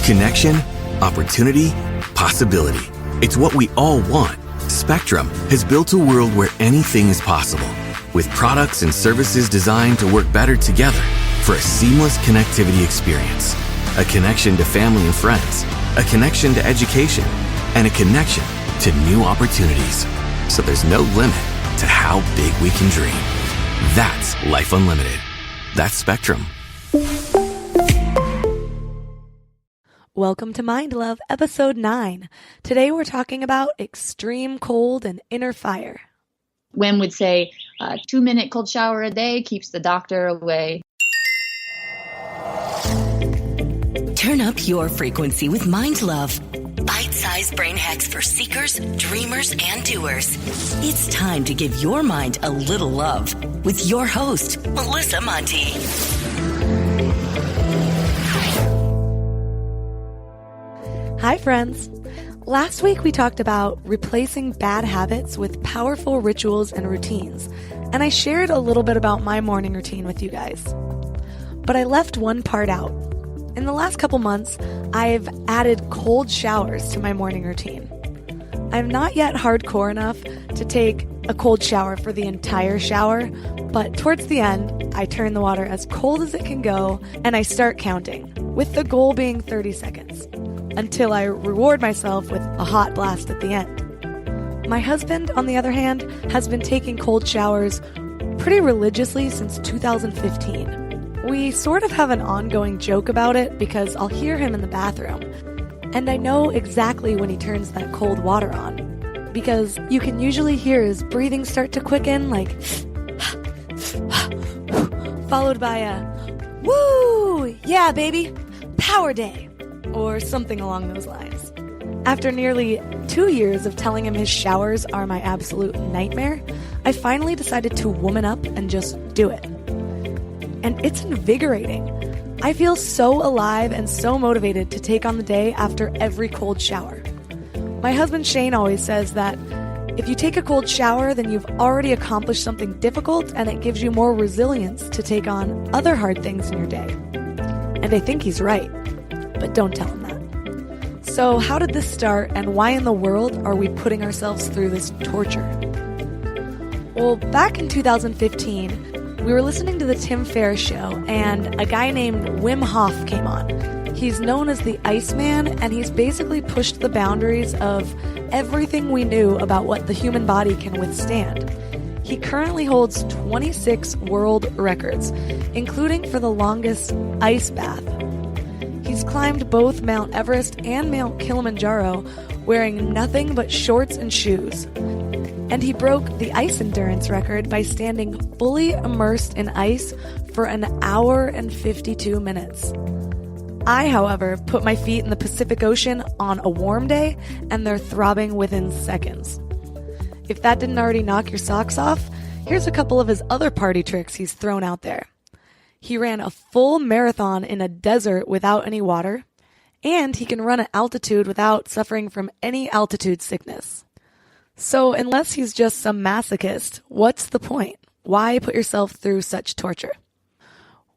Connection, opportunity, possibility. It's what we all want. Spectrum has built a world where anything is possible, with products and services designed to work better together for a seamless connectivity experience. A connection to family and friends, a connection to education, and a connection to new opportunities. So there's no limit to how big we can dream. That's Life Unlimited. That's Spectrum. Welcome to Mind Love, episode 9. Today we're talking about extreme cold and inner fire. Wim would say a 2-minute cold shower a day keeps the doctor away. Turn up your frequency with Mind Love. Bite-sized brain hacks for seekers, dreamers, and doers. It's time to give your mind a little love with your host, Melissa Monti. Hi, friends. Last week we talked about replacing bad habits with powerful rituals and routines, and I shared a little bit about my morning routine with you guys. But I left one part out. In the last couple months, I've added cold showers to my morning routine. I'm not yet hardcore enough to take a cold shower for the entire shower, but towards the end, I turn the water as cold as it can go, and I start counting, with the goal being 30 seconds. Until I reward myself with a hot blast at the end. My husband, on the other hand, has been taking cold showers pretty religiously since 2015. We sort of have an ongoing joke about it because I'll hear him in the bathroom, and I know exactly when he turns that cold water on, because you can usually hear his breathing start to quicken, like followed by a, "Woo! Yeah, baby! Power day!" or something along those lines. After nearly 2 years of telling him his showers are my absolute nightmare, I finally decided to woman up and just do it. And it's invigorating. I feel so alive and so motivated to take on the day after every cold shower. My husband Shane always says that if you take a cold shower, then you've already accomplished something difficult and it gives you more resilience to take on other hard things in your day. And I think he's right. But don't tell him that. So how did this start, and why in the world are we putting ourselves through this torture? Well, back in 2015, we were listening to the Tim Ferriss show, and a guy named Wim Hof came on. He's known as the Iceman, and he's basically pushed the boundaries of everything we knew about what the human body can withstand. He currently holds 26 world records, including for the longest ice bath. He's climbed both Mount Everest and Mount Kilimanjaro wearing nothing but shorts and shoes. And he broke the ice endurance record by standing fully immersed in ice for an hour and 52 minutes. I, however, put my feet in the Pacific Ocean on a warm day, and they're throbbing within seconds. If that didn't already knock your socks off, here's a couple of his other party tricks he's thrown out there. He ran a full marathon in a desert without any water, and he can run at altitude without suffering from any altitude sickness. So unless he's just some masochist, what's the point? Why put yourself through such torture?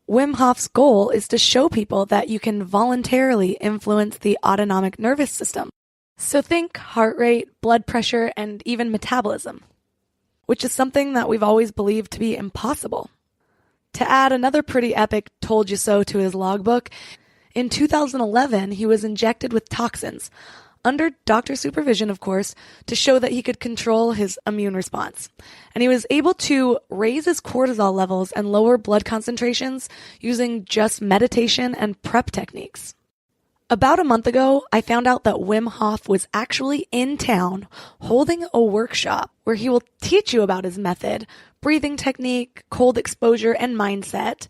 Wim Hof's goal is to show people that you can voluntarily influence the autonomic nervous system. So think heart rate, blood pressure, and even metabolism, which is something that we've always believed to be impossible. To add another pretty epic told you so to his logbook, in 2011 he was injected with toxins, under doctor supervision of course, to show that he could control his immune response. And he was able to raise his cortisol levels and lower blood concentrations using just meditation and prep techniques. About a month ago, I found out that Wim Hof was actually in town holding a workshop where he will teach you about his method, breathing technique, cold exposure, and mindset.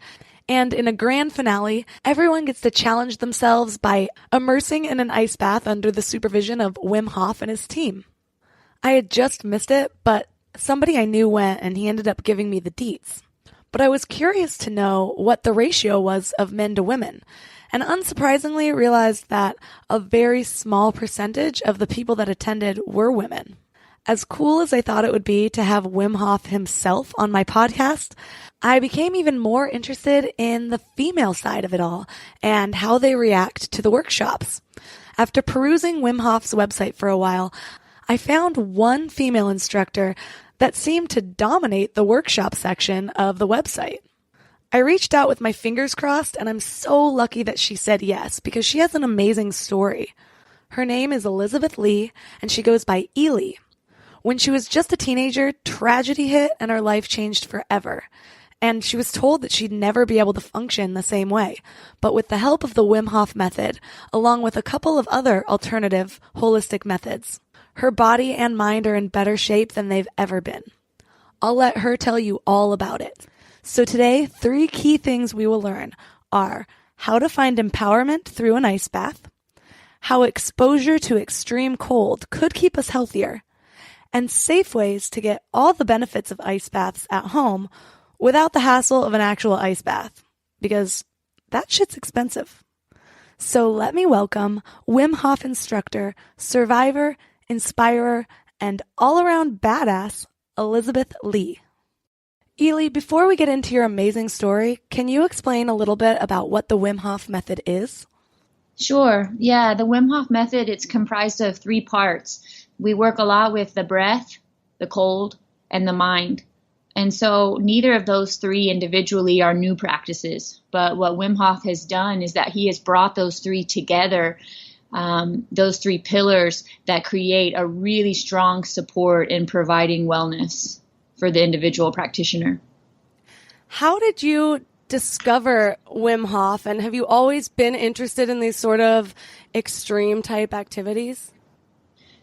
And in a grand finale, everyone gets to challenge themselves by immersing in an ice bath under the supervision of Wim Hof and his team. I had just missed it, but somebody I knew went and he ended up giving me the deets. But I was curious to know what the ratio was of men to women, and unsurprisingly realized that a very small percentage of the people that attended were women. As cool as I thought it would be to have Wim Hof himself on my podcast, I became even more interested in the female side of it all and how they react to the workshops. After perusing Wim Hof's website for a while, I found one female instructor that seemed to dominate the workshop section of the website. I reached out with my fingers crossed, and I'm so lucky that she said yes because she has an amazing story. Her name is Elee, and she goes by Elee. When she was just a teenager, tragedy hit and her life changed forever. And she was told that she'd never be able to function the same way. But with the help of the Wim Hof Method, along with a couple of other alternative holistic methods, her body and mind are in better shape than they've ever been. I'll let her tell you all about it. So today, 3 key things we will learn are how to find empowerment through an ice bath, how exposure to extreme cold could keep us healthier, and safe ways to get all the benefits of ice baths at home without the hassle of an actual ice bath, because that shit's expensive. So let me welcome Wim Hof instructor, survivor, inspirer, and all-around badass, Elee. Elee, before we get into your amazing story, can you explain a little bit about what the Wim Hof Method is? Sure. Yeah, the Wim Hof Method, it's comprised of 3 parts. We work a lot with the breath, the cold, and the mind. And so neither of those 3 individually are new practices. But what Wim Hof has done is that he has brought those 3 together, those 3 pillars that create a really strong support in providing wellness for the individual practitioner. How did you discover Wim Hof, and have you always been interested in these sort of extreme type activities?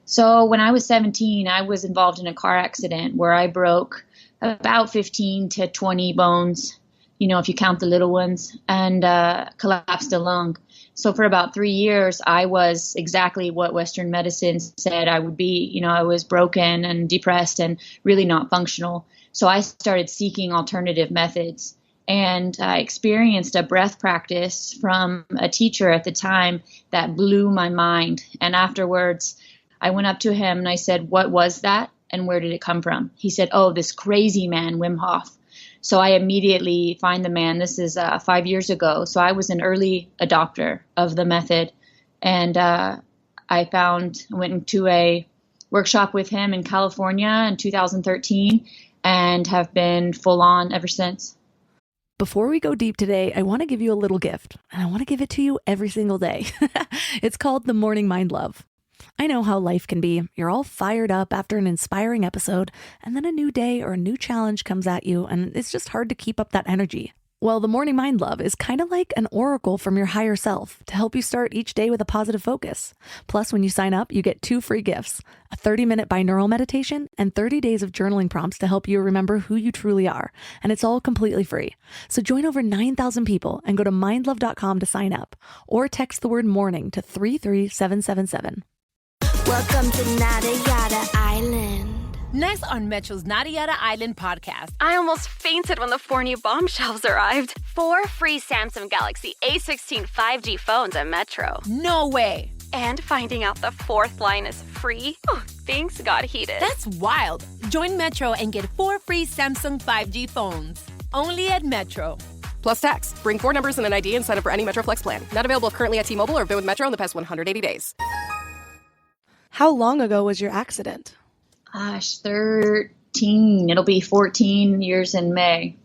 So when I was 17, I was involved in a car accident where I broke about 15 to 20 bones, if you count the little ones, and collapsed a lung. So for about 3 years, I was exactly what Western medicine said I would be. I was broken and depressed and really not functional. So I started seeking alternative methods. And I experienced a breath practice from a teacher at the time that blew my mind. And afterwards, I went up to him and I said, "What was that? And where did it come from?" He said, "Oh, this crazy man, Wim Hof." So I immediately find the man. This is 5 years ago. So I was an early adopter of the method. And I went into a workshop with him in California in 2013 and have been full on ever since. Before we go deep today, I want to give you a little gift, and I want to give it to you every single day. It's called the Morning Mind Love. I know how life can be. You're all fired up after an inspiring episode, and then a new day or a new challenge comes at you, and it's just hard to keep up that energy. Well, the Morning Mind Love is kind of like an oracle from your higher self to help you start each day with a positive focus. Plus, when you sign up, you get 2 free gifts, a 30-minute binaural meditation and 30 days of journaling prompts to help you remember who you truly are. And it's all completely free. So join over 9,000 people and go to mindlove.com to sign up, or text the word morning to 33777. Welcome to Nada Yada Island. Next on Metro's Nada Yada Island podcast. I almost fainted when the 4 new bombshells arrived. 4 free Samsung Galaxy A16 5G phones at Metro. No way. And finding out the 4th line is free. Oh, things got heated. That's wild. Join Metro and get 4 free Samsung 5G phones. Only at Metro. Plus tax. Bring 4 numbers and an ID and sign up for any Metro Flex plan. Not available currently at T-Mobile or been with Metro in the past 180 days. How long ago was your accident? Gosh, 13. It'll be 14 years in May.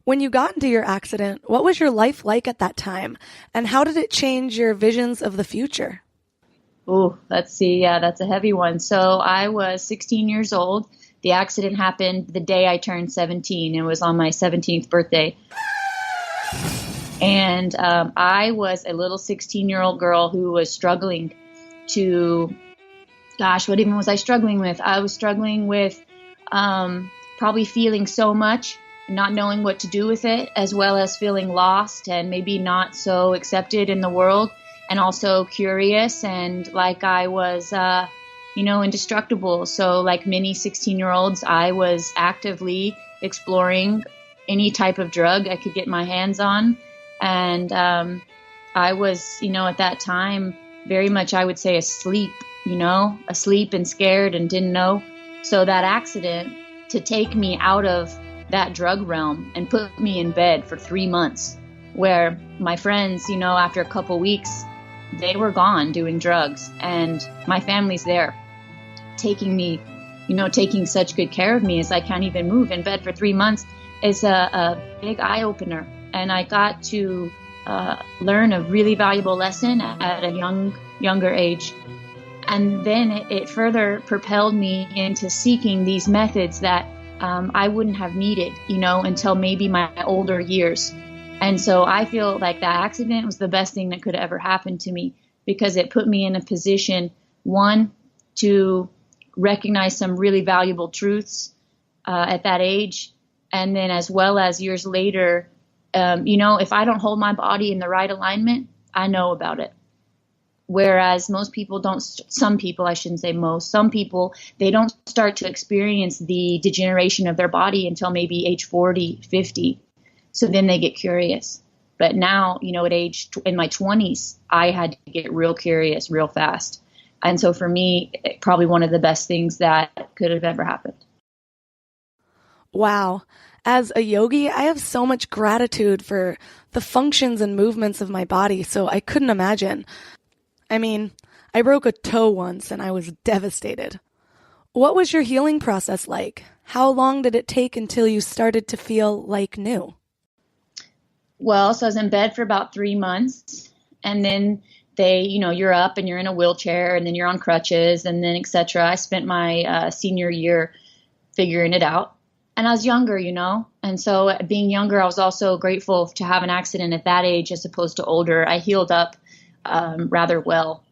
When you got into your accident, what was your life like at that time? And how did it change your visions of the future? Oh, let's see. Yeah, that's a heavy one. So I was 16 years old. The accident happened the day I turned 17. It was on my 17th birthday. And I was a little 16-year-old girl who was struggling to... Gosh, what even was I struggling with? I was struggling with probably feeling so much, not knowing what to do with it, as well as feeling lost and maybe not so accepted in the world, and also curious and like I was, indestructible. So like many 16-year-olds, I was actively exploring any type of drug I could get my hands on. And I was, at that time, very much, I would say, asleep and scared and didn't know. So that accident, to take me out of that drug realm and put me in bed for 3 months, where my friends, after a couple weeks, they were gone doing drugs, and my family's there taking me, taking such good care of me as I can't even move. In bed for 3 months is a big eye opener. And I got to learn a really valuable lesson at a younger age. And then it further propelled me into seeking these methods that I wouldn't have needed, until maybe my older years. And so I feel like that accident was the best thing that could ever happen to me, because it put me in a position, one, to recognize some really valuable truths at that age. And then as well as years later, if I don't hold my body in the right alignment, I know about it. Whereas most people don't, some people, I shouldn't say most, some people, they don't start to experience the degeneration of their body until maybe age 40, 50. So then they get curious. But now, at age, in my 20s, I had to get real curious real fast. And so for me, probably one of the best things that could have ever happened. Wow. As a yogi, I have so much gratitude for the functions and movements of my body, so I couldn't imagine. I mean, I broke a toe once and I was devastated. What was your healing process like? How long did it take until you started to feel like new? Well, so I was in bed for about 3 months, and then you're up and you're in a wheelchair, and then you're on crutches, and then et cetera. I spent my senior year figuring it out. And I was younger, and so being younger, I was also grateful to have an accident at that age as opposed to older. I healed up rather well.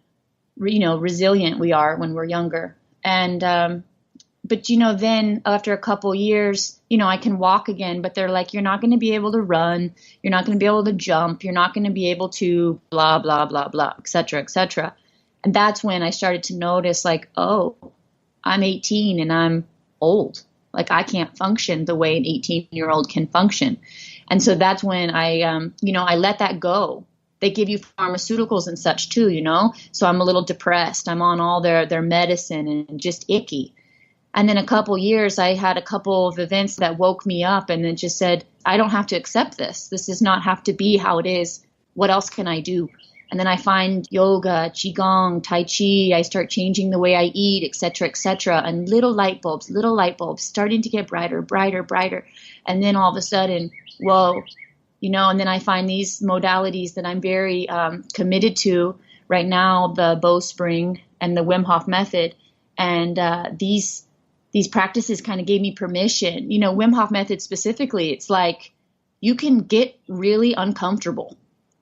Resilient we are when we're younger. And but then after a couple years, I can walk again, but they're like, you're not going to be able to run. You're not going to be able to jump. You're not going to be able to blah, blah, blah, blah, et cetera, et cetera. And that's when I started to notice, like, oh, I'm 18 and I'm old. Like, I can't function the way an 18-year-old can function. And so that's when I let that go. They give you pharmaceuticals and such too, So I'm a little depressed. I'm on all their medicine and just icky. And then a couple years, I had a couple of events that woke me up and then just said, I don't have to accept this. This does not have to be how it is. What else can I do? And then I find yoga, qigong, tai chi. I start changing the way I eat, et cetera, and little light bulbs, starting to get brighter, brighter, brighter. And then all of a sudden, whoa, and then I find these modalities that I'm very committed to right now, the bowspring and the Wim Hof Method. And these practices kind of gave me permission. Wim Hof Method specifically, it's like you can get really uncomfortable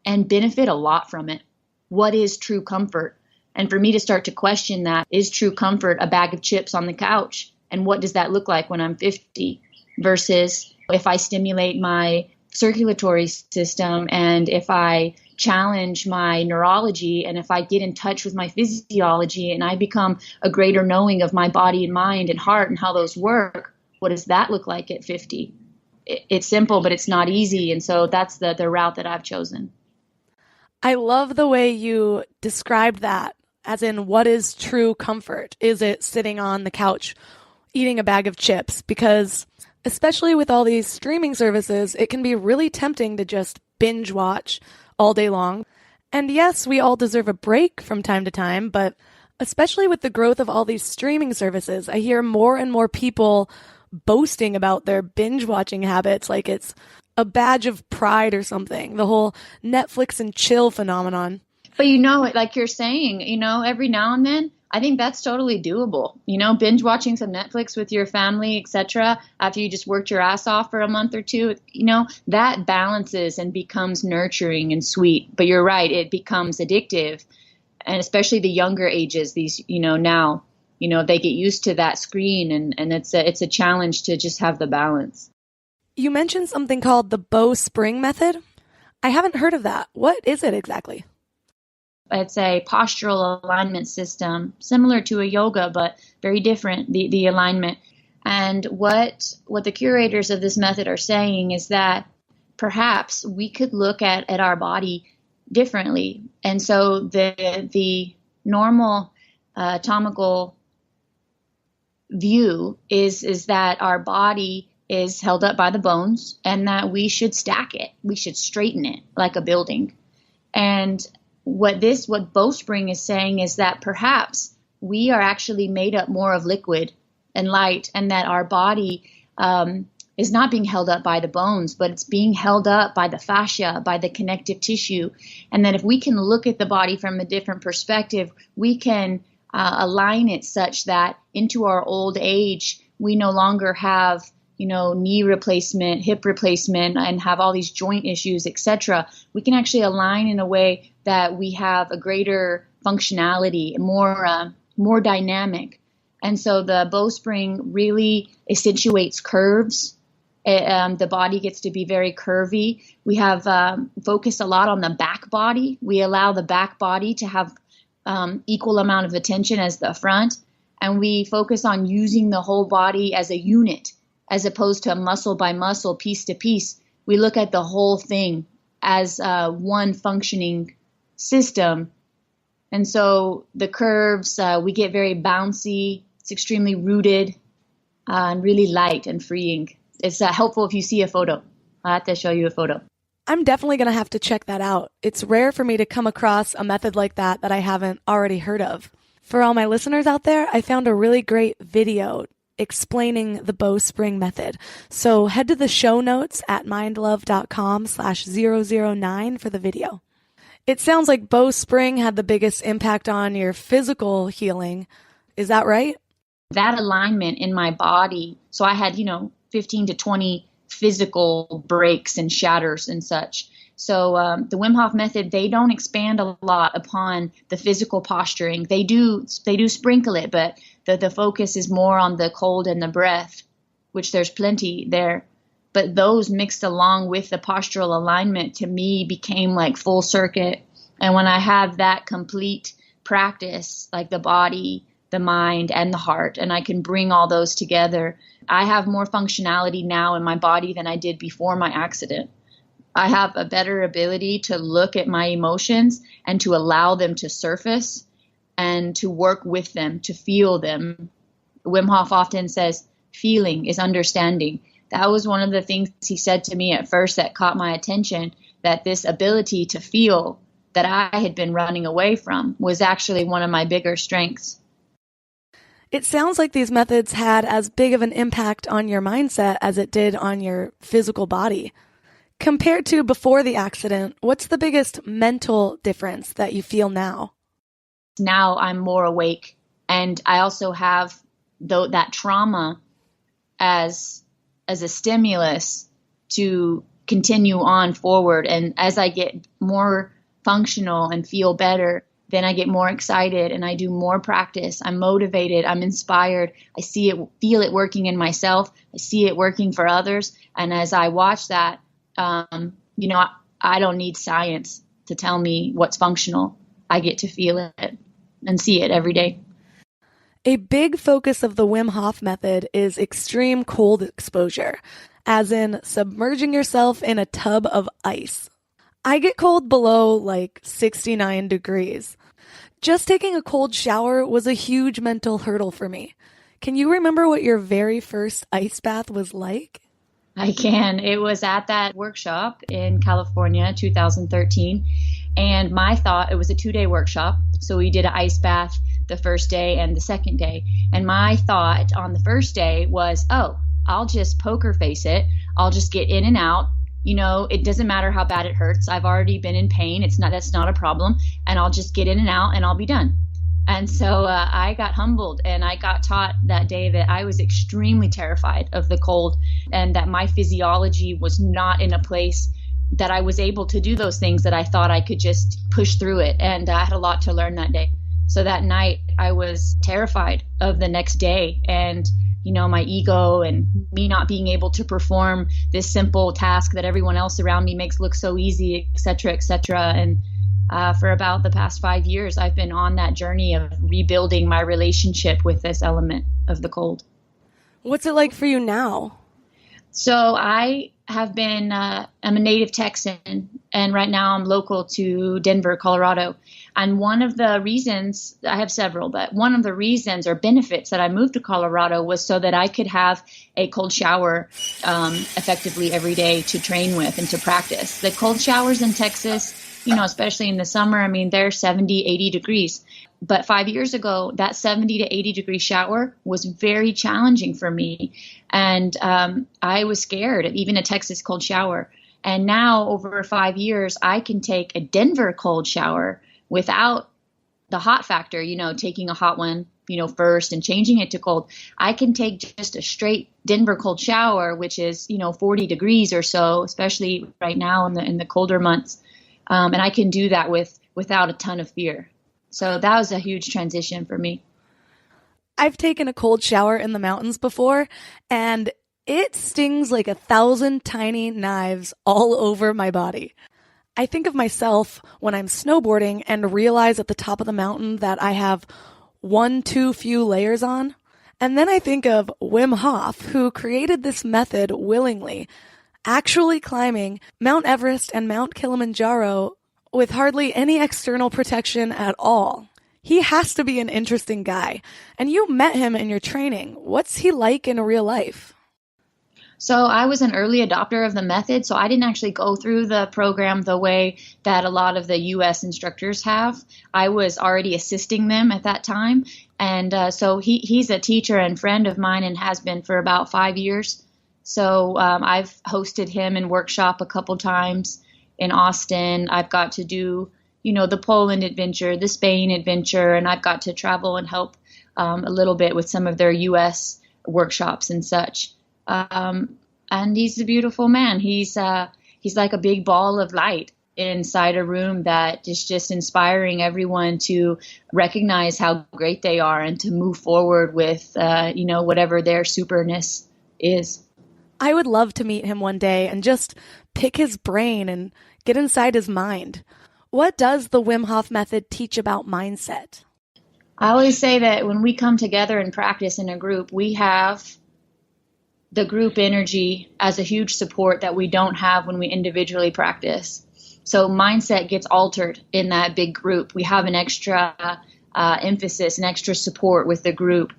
and benefit a lot from it. What is true comfort? And for me to start to question that, is true comfort a bag of chips on the couch? And what does that look like when I'm 50 versus if I stimulate my circulatory system and if I challenge my neurology and if I get in touch with my physiology and I become a greater knowing of my body and mind and heart and how those work, what does that look like at 50? It's simple, but it's not easy. And so that's the route that I've chosen. I love the way you described that, as in what is true comfort? Is it sitting on the couch eating a bag of chips? Because especially with all these streaming services, it can be really tempting to just binge watch all day long. And yes, we all deserve a break from time to time, but especially with the growth of all these streaming services, I hear more and more people boasting about their binge watching habits like it's a badge of pride or something, the whole Netflix and chill phenomenon. But like you're saying, every now and then, I think that's totally doable. Binge watching some Netflix with your family, etc., after you just worked your ass off for a month or two, that balances and becomes nurturing and sweet. But you're right, it becomes addictive. And especially the younger ages, these, now, they get used to that screen and it's a challenge to just have the balance. You mentioned something called the bowspring method. I haven't heard of that. What is it exactly? It's a postural alignment system, similar to a yoga, but very different, the alignment. And what the curators of this method are saying is that perhaps we could look at our body differently. And so the normal anatomical view is that our body is held up by the bones, and that we should stack it. We should straighten it like a building. And what bowspring is saying is that perhaps we are actually made up more of liquid and light, and that our body is not being held up by the bones, but it's being held up by the fascia, by the connective tissue. And that if we can look at the body from a different perspective, we can align it such that into our old age, we no longer have, knee replacement, hip replacement, and have all these joint issues, etc. We can actually align in a way that we have a greater functionality, more dynamic. And so the bowspring really accentuates curves. The body gets to be very curvy. We have focused a lot on the back body. We allow the back body to have equal amount of attention as the front. And we focus on using the whole body as a unit, as opposed to muscle by muscle, piece to piece. We look at the whole thing as one functioning system. And so the curves, we get very bouncy. It's extremely rooted and really light and freeing. It's helpful if you see a photo. I'll have to show you a photo. I'm definitely going to have to check that out. It's rare for me to come across a method like that I haven't already heard of. For all my listeners out there, I found a really great video explaining the bowspring method. So head to the show notes at mindlove.com/009 for the video. It sounds like bowspring had the biggest impact on your physical healing. Is that right? That alignment in my body. So I had, 15 to 20 physical breaks and shatters and such. So the Wim Hof Method, they don't expand a lot upon the physical posturing. They do sprinkle it, but the focus is more on the cold and the breath, which there's plenty there. But those mixed along with the postural alignment to me became like full circuit. And when I have that complete practice, like the body, the mind, and the heart, and I can bring all those together, I have more functionality now in my body than I did before my accident. I have a better ability to look at my emotions and to allow them to surface and to work with them, to feel them. Wim Hof often says, feeling is understanding. That was one of the things he said to me at first that caught my attention, that this ability to feel that I had been running away from was actually one of my bigger strengths. It sounds like these methods had as big of an impact on your mindset as it did on your physical body. Compared to before the accident, what's the biggest mental difference that you feel now? Now I'm more awake, and I also have that trauma as a stimulus to continue on forward. And as I get more functional and feel better, then I get more excited and I do more practice. I'm motivated. I'm inspired. I feel it working in myself. I see it working for others. And as I watch that, I don't need science to tell me what's functional. I get to feel it and see it every day. A big focus of the Wim Hof method is extreme cold exposure, as in submerging yourself in a tub of ice. I get cold below like 69 degrees. Just taking a cold shower was a huge mental hurdle for me. Can you remember what your very first ice bath was like? I can. It was at that workshop in California, 2013. And my thought, it was a 2-day workshop. So we did an ice bath the first day and the second day. And my thought on the first day was, I'll just poker face it. I'll just get in and out. It doesn't matter how bad it hurts. I've already been in pain. That's not a problem. And I'll just get in and out and I'll be done. And so I got humbled, and I got taught that day that I was extremely terrified of the cold, and that my physiology was not in a place that I was able to do those things that I thought I could just push through it. And I had a lot to learn that day. So that night I was terrified of the next day, and my ego and me not being able to perform this simple task that everyone else around me makes look so easy, et cetera, et cetera. And for about the past 5 years, I've been on that journey of rebuilding my relationship with this element of the cold. What's it like for you now? So I have been, I'm a native Texan, And right now I'm local to Denver, Colorado. And one of the reasons, I have several, but one of the reasons or benefits that I moved to Colorado was so that I could have a cold shower effectively every day to train with and to practice. The cold showers in Texas, especially in the summer, I mean, they're 70, 80 degrees. But 5 years ago, that 70 to 80 degree shower was very challenging for me. And I was scared of even a Texas cold shower. And now over 5 years, I can take a Denver cold shower without the hot factor, taking a hot one, first and changing it to cold. I can take just a straight Denver cold shower, which is, 40 degrees or so, especially right now in the colder months. And I can do that without a ton of fear. So that was a huge transition for me. I've taken a cold shower in the mountains before, and it stings like 1,000 tiny knives all over my body. I think of myself when I'm snowboarding and realize at the top of the mountain that I have one too few layers on. And then I think of Wim Hof, who created this method willingly, actually climbing Mount Everest and Mount Kilimanjaro with hardly any external protection at all. He has to be an interesting guy. And you met him in your training. What's he like in real life? So I was an early adopter of the method, so I didn't actually go through the program the way that a lot of the U.S. instructors have. I was already assisting them at that time. And so he's a teacher and friend of mine and has been for about 5 years. So I've hosted him in workshop a couple times in Austin. I've got to do, the Poland adventure, the Spain adventure, and I've got to travel and help a little bit with some of their U.S. workshops and such. And he's a beautiful man. He's like a big ball of light inside a room that is just inspiring everyone to recognize how great they are and to move forward with, whatever their superness is. I would love to meet him one day and just pick his brain and get inside his mind. What does the Wim Hof Method teach about mindset? I always say that when we come together and practice in a group, we have the group energy as a huge support that we don't have when we individually practice. So mindset gets altered in that big group. We have an extra emphasis, an extra support with the group.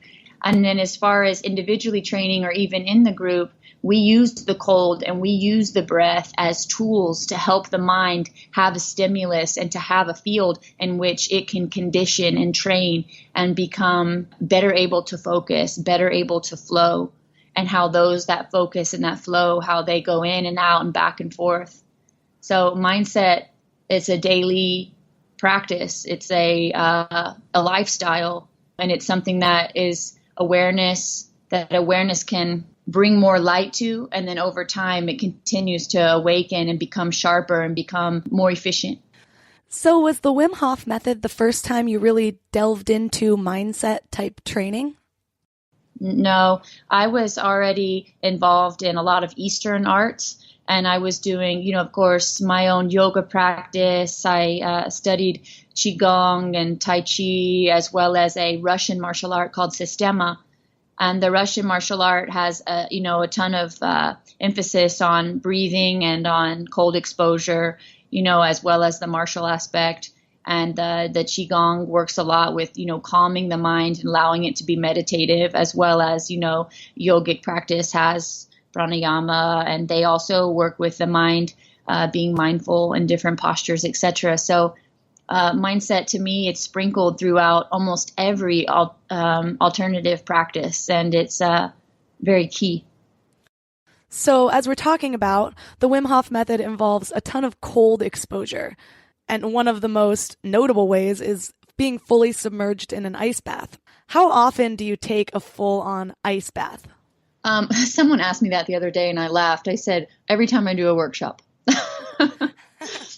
And then as far as individually training or even in the group, we use the cold and we use the breath as tools to help the mind have a stimulus and to have a field in which it can condition and train and become better able to focus, better able to flow, and how that focus and that flow, how they go in and out and back and forth. So mindset is a daily practice. It's a lifestyle, and it's something that is awareness can bring more light to, and then over time it continues to awaken and become sharper and become more efficient. So was the Wim Hof Method the first time you really delved into mindset type training? No, I was already involved in a lot of Eastern arts, and I was doing, of course, my own yoga practice. I studied Qigong and Tai Chi, as well as a Russian martial art called Sistema. And the Russian martial art has, a ton of emphasis on breathing and on cold exposure, as well as the martial aspect. And the Qigong works a lot with, calming the mind and allowing it to be meditative, as well as, yogic practice has pranayama, and they also work with the mind being mindful in different postures, etc. So mindset, to me, it's sprinkled throughout almost every alternative practice, and it's very key. So as we're talking about, the Wim Hof Method involves a ton of cold exposure. And one of the most notable ways is being fully submerged in an ice bath. How often do you take a full-on ice bath? Someone asked me that the other day, and I laughed. I said, every time I do a workshop.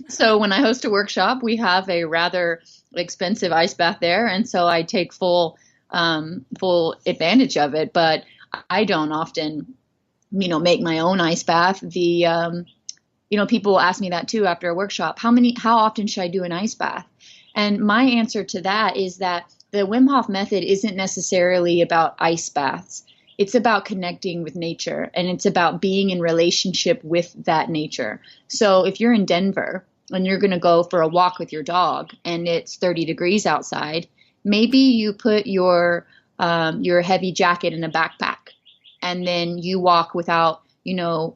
So when I host a workshop, we have a rather expensive ice bath there, and so I take full advantage of it. But I don't often, make my own ice bath. People ask me that too after a workshop. How often should I do an ice bath? And my answer to that is that the Wim Hof Method isn't necessarily about ice baths. it's about connecting with nature, and it's about being in relationship with that nature. So if you're in Denver and you're going to go for a walk with your dog and it's 30 degrees outside, maybe you put your heavy jacket in a backpack, and then you walk without,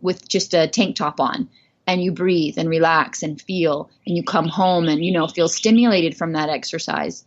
with just a tank top on, and you breathe and relax and feel, and you come home and, feel stimulated from that exercise.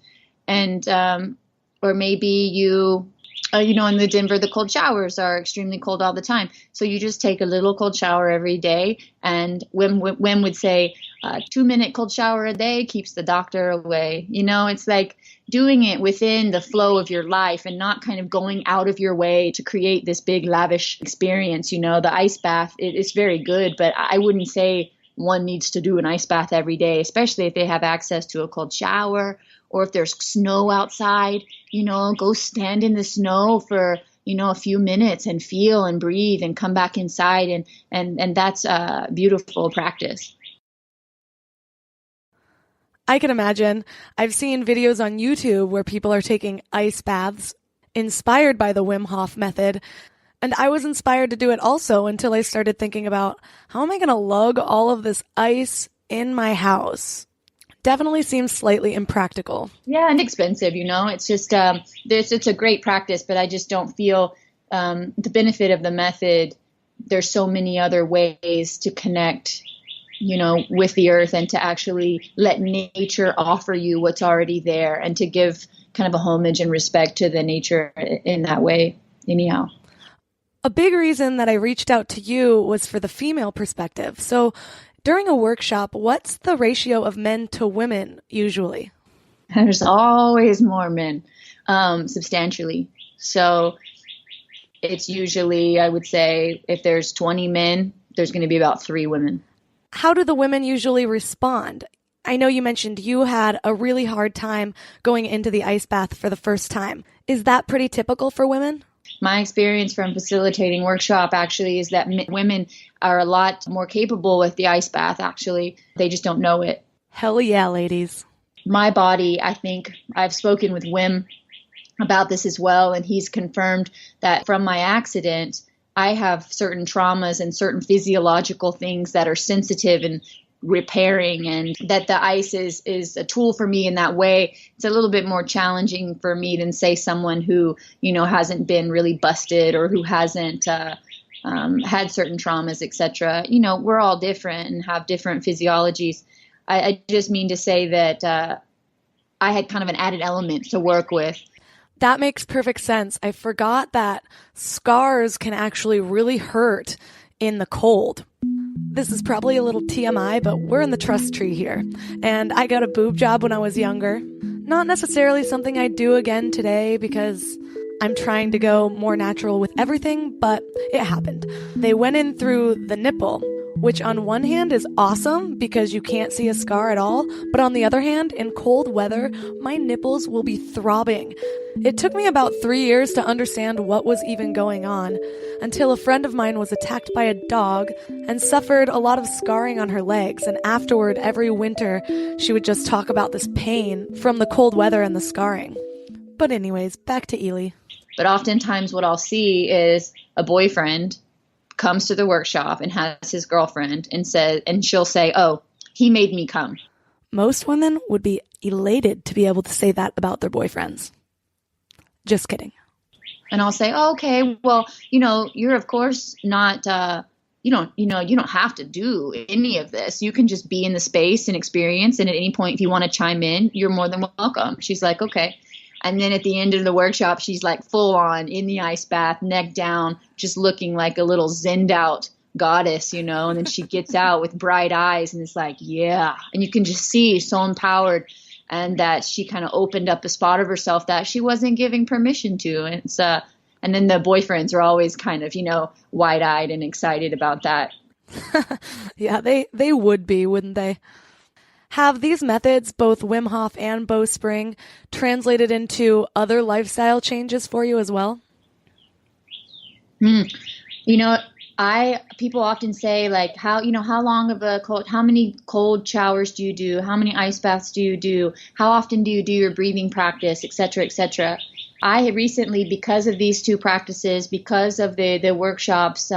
And, or maybe you, in the Denver, the cold showers are extremely cold all the time. So you just take a little cold shower every day. And Wim would say, 2-minute cold shower a day keeps the doctor away. It's like doing it within the flow of your life and not kind of going out of your way to create this big lavish experience. The ice bath, it's very good, but I wouldn't say one needs to do an ice bath every day, especially if they have access to a cold shower, or if there's snow outside, go stand in the snow for, a few minutes and feel and breathe and come back inside. And that's a beautiful practice. I can imagine. I've seen videos on YouTube where people are taking ice baths inspired by the Wim Hof Method. And I was inspired to do it also until I started thinking about, how am I going to lug all of this ice in my house? Definitely seems slightly impractical. Yeah, and expensive, It's just, it's a great practice, but I just don't feel the benefit of the method. There's so many other ways to connect, with the earth, and to actually let nature offer you what's already there, and to give kind of a homage and respect to the nature in that way, anyhow. A big reason that I reached out to you was for the female perspective. So during a workshop, what's the ratio of men to women usually? There's always more men, substantially. So it's usually, I would say, if there's 20 men, there's going to be about 3 women. How do the women usually respond? I know you mentioned you had a really hard time going into the ice bath for the first time. Is that pretty typical for women? My experience from facilitating workshop actually is that women are a lot more capable with the ice bath, actually. They just don't know it. Hell yeah, ladies. My body, I think, I've spoken with Wim about this as well, and he's confirmed that from my accident, I have certain traumas and certain physiological things that are sensitive and repairing, and that the ice is a tool for me in that way. It's a little bit more challenging for me than, say, someone who, hasn't been really busted, or who hasn't had certain traumas, etc. We're all different and have different physiologies. I just mean to say that I had kind of an added element to work with. That makes perfect sense. I forgot that scars can actually really hurt in the cold. This is probably a little TMI, but we're in the trust tree here. And I got a boob job when I was younger. Not necessarily something I'd do again today because I'm trying to go more natural with everything, but it happened. They went in through the nipple, which on one hand is awesome because you can't see a scar at all, but on the other hand, in cold weather, my nipples will be throbbing. It took me about 3 years to understand what was even going on, until a friend of mine was attacked by a dog and suffered a lot of scarring on her legs, and afterward, every winter, she would just talk about this pain from the cold weather and the scarring. But anyways, back to Elee. But oftentimes what I'll see is a boyfriend comes to the workshop and has his girlfriend and she'll say, "Oh, he made me come." Most women would be elated to be able to say that about their boyfriends. Just kidding. And I'll say, "Oh, okay, well, you're of course not, you don't have to do any of this. You can just be in the space and experience. And at any point, if you want to chime in, you're more than welcome." She's like, "Okay." And then at the end of the workshop, she's like full on in the ice bath, neck down, just looking like a little zenned out goddess, and then she gets out with bright eyes and it's like, yeah. And you can just see so empowered, and that she kind of opened up a spot of herself that she wasn't giving permission to. And then the boyfriends are always kind of, wide-eyed and excited about that. Yeah, they would be, wouldn't they? Have these methods, both Wim Hof and Bowspring, translated into other lifestyle changes for you as well? People often say, like, how many cold showers do you do? How many ice baths do you do? How often do you do your breathing practice, et cetera, et cetera? I recently, because of these two practices, because of the workshops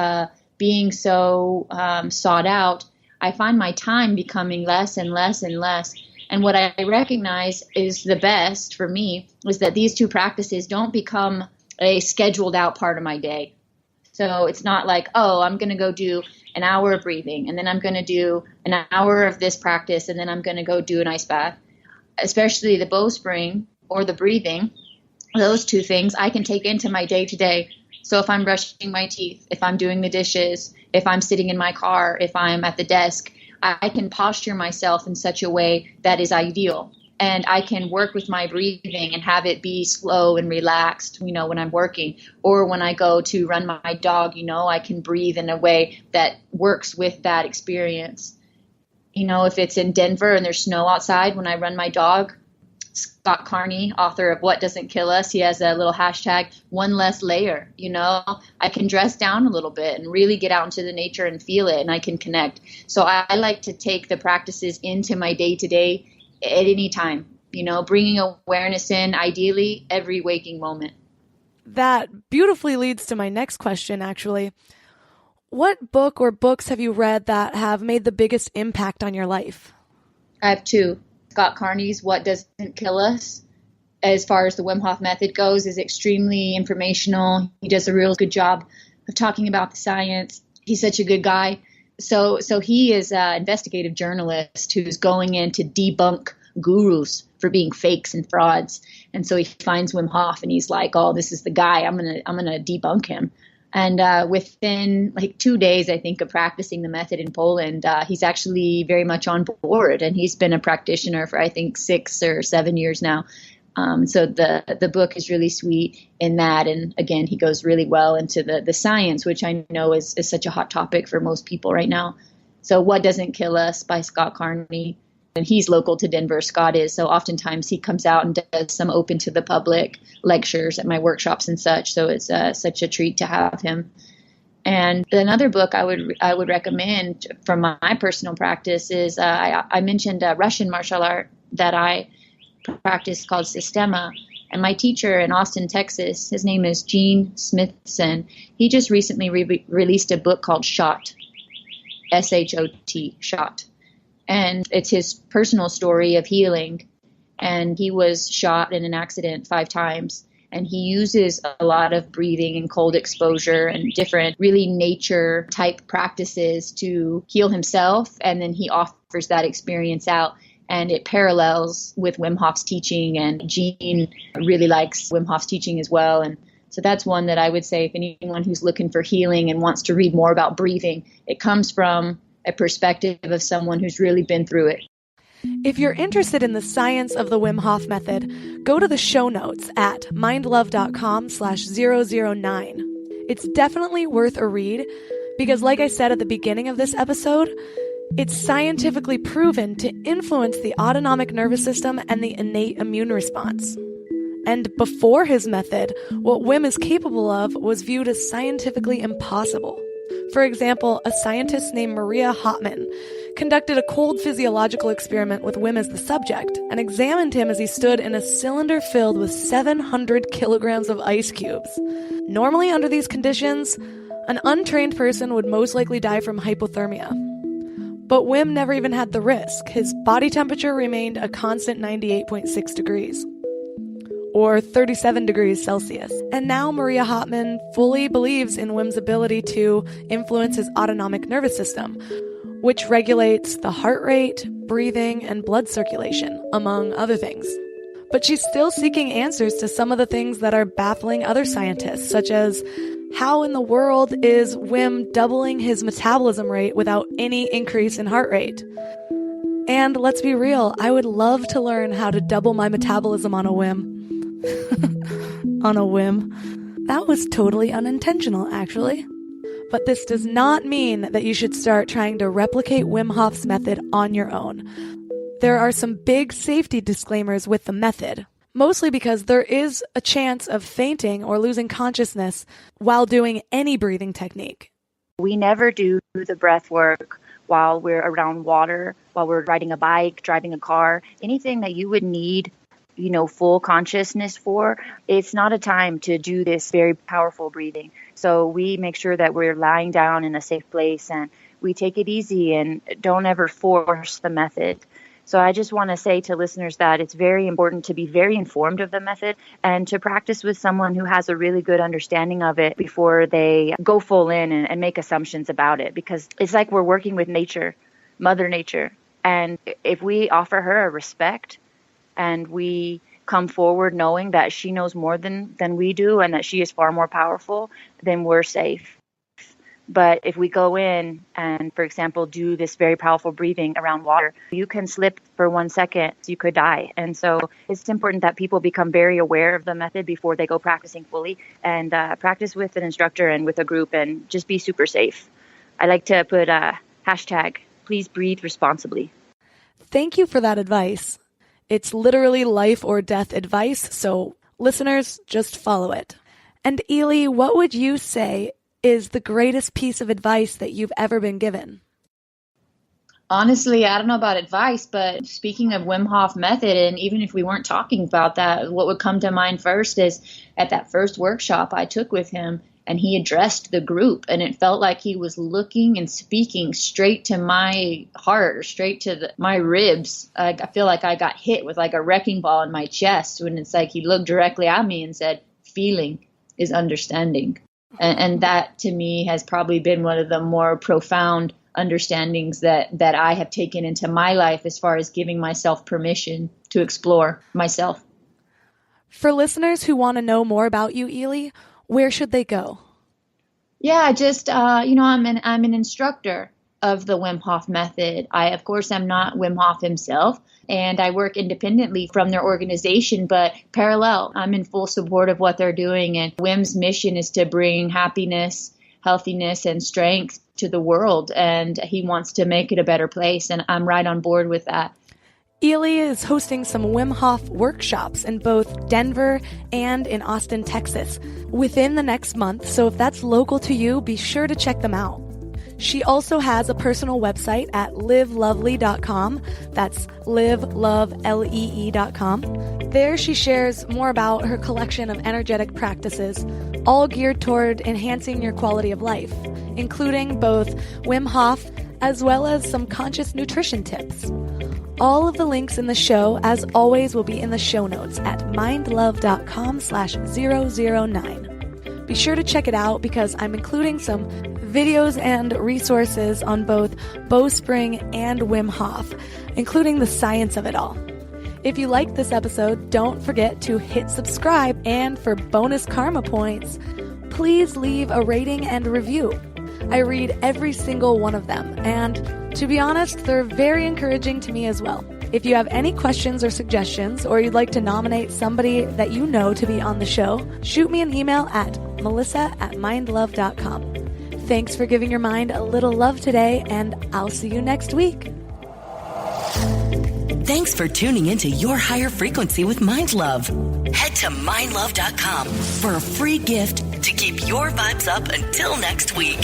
being so sought out, I find my time becoming less and less and less. And what I recognize is the best for me is that these two practices don't become a scheduled out part of my day. So it's not like, oh, I'm going to go do an hour of breathing, and then I'm going to do an hour of this practice, and then I'm going to go do an ice bath. Especially the bowspring or the breathing, those two things I can take into my day to day. So if I'm brushing my teeth, if I'm doing the dishes, if I'm sitting in my car, if I'm at the desk, I can posture myself in such a way that is ideal. And I can work with my breathing and have it be slow and relaxed, when I'm working. Or when I go to run my dog, I can breathe in a way that works with that experience. If it's in Denver and there's snow outside, when I run my dog, Scott Carney, author of What Doesn't Kill Us, he has a little hashtag, one less layer. I can dress down a little bit and really get out into the nature and feel it, and I can connect. So I like to take the practices into my day-to-day at any time, bringing awareness in, ideally, every waking moment. That beautifully leads to my next question, actually. What book or books have you read that have made the biggest impact on your life? I have two. Scott Carney's What Doesn't Kill Us, as far as the Wim Hof Method goes, is extremely informational. He does a real good job of talking about the science. He's such a good guy. So he is an investigative journalist who's going in to debunk gurus for being fakes and frauds. And so he finds Wim Hof and he's like, oh, this is the guy. I'm gonna debunk him. And within 2 days, I think, of practicing the method in Poland, he's actually very much on board. And he's been a practitioner for, I think, 6 or 7 years now. So the book is really sweet in that. And again, he goes really well into the science, which I know is such a hot topic for most people right now. So What Doesn't Kill Us by Scott Carney. And he's local to Denver, Scott is. So oftentimes he comes out and does some open to the public lectures at my workshops and such. So it's such a treat to have him. And another book I would recommend from my personal practice is I mentioned a Russian martial art that I practice called Sistema. And my teacher in Austin, Texas, his name is Gene Smithson. He just recently released a book called Shot, S-H-O-T, Shot. And it's his personal story of healing. And he was shot in an accident 5 times. And he uses a lot of breathing and cold exposure and different really nature type practices to heal himself. And then he offers that experience out. And it parallels with Wim Hof's teaching. And Gene really likes Wim Hof's teaching as well. And so that's one that I would say, if anyone who's looking for healing and wants to read more about breathing, it comes from a perspective of someone who's really been through it. If you're interested in the science of the Wim Hof Method, go to the show notes at mindlove.com/009. It's definitely worth a read because, like I said at the beginning of this episode, it's scientifically proven to influence the autonomic nervous system and the innate immune response. And before his method, what Wim is capable of was viewed as scientifically impossible. For example, a scientist named Maria Hotman conducted a cold physiological experiment with Wim as the subject and examined him as he stood in a cylinder filled with 700 kilograms of ice cubes. Normally, under these conditions, an untrained person would most likely die from hypothermia. But Wim never even had the risk. His body temperature remained a constant 98.6 degrees. Or 37 degrees Celsius. And now Maria Hotman fully believes in Wim's ability to influence his autonomic nervous system, which regulates the heart rate, breathing, and blood circulation, among other things. But she's still seeking answers to some of the things that are baffling other scientists, such as how in the world is Wim doubling his metabolism rate without any increase in heart rate? And let's be real, I would love to learn how to double my metabolism on a whim. On a whim. That was totally unintentional, actually. But this does not mean that you should start trying to replicate Wim Hof's method on your own. There are some big safety disclaimers with the method, mostly because there is a chance of fainting or losing consciousness while doing any breathing technique. We never do the breath work while we're around water, while we're riding a bike, driving a car, anything that you would need full consciousness for, it's not a time to do this very powerful breathing. So we make sure that we're lying down in a safe place and we take it easy and don't ever force the method. So I just want to say to listeners that it's very important to be very informed of the method and to practice with someone who has a really good understanding of it before they go full in and make assumptions about it, because it's like we're working with nature, Mother Nature. And if we offer her a respect and we come forward knowing that she knows more than we do and that she is far more powerful, then we're safe. But if we go in and, for example, do this very powerful breathing around water, you can slip for 1 second, you could die. And so it's important that people become very aware of the method before they go practicing fully, and practice with an instructor and with a group and just be super safe. I like to put a hashtag, please breathe responsibly. Thank you for that advice. It's literally life or death advice, so listeners, just follow it. And Elee, what would you say is the greatest piece of advice that you've ever been given? Honestly, I don't know about advice, but speaking of Wim Hof Method, and even if we weren't talking about that, what would come to mind first is at that first workshop I took with him, and he addressed the group, and it felt like he was looking and speaking straight to my heart, or straight to my ribs. I feel like I got hit with like a wrecking ball in my chest when it's like he looked directly at me and said, feeling is understanding. And that to me has probably been one of the more profound understandings that I have taken into my life as far as giving myself permission to explore myself. For listeners who want to know more about you, Elee, where should they go? Yeah, just, I'm an instructor of the Wim Hof Method. I, of course, am not Wim Hof himself, and I work independently from their organization, but parallel. I'm in full support of what they're doing, and Wim's mission is to bring happiness, healthiness, and strength to the world, and he wants to make it a better place, and I'm right on board with that. Elee is hosting some Wim Hof workshops in both Denver and in Austin, Texas, within the next month, so if that's local to you, be sure to check them out. She also has a personal website at livelovely.com. That's livelovelee.com. There she shares more about her collection of energetic practices, all geared toward enhancing your quality of life, including both Wim Hof as well as some conscious nutrition tips. All of the links in the show, as always, will be in the show notes at mindlove.com/009. Be sure to check it out because I'm including some videos and resources on both bowspring and Wim Hof, including the science of it all. If you liked this episode, don't forget to hit subscribe, and for bonus karma points, please leave a rating and review. I read every single one of them, and to be honest, they're very encouraging to me as well. If you have any questions or suggestions, or you'd like to nominate somebody that you know to be on the show, shoot me an email at melissa@mindlove.com. Thanks for giving your mind a little love today, and I'll see you next week. Thanks for tuning into Your Higher Frequency with Mind Love. Head to mindlove.com for a free gift to keep your vibes up until next week.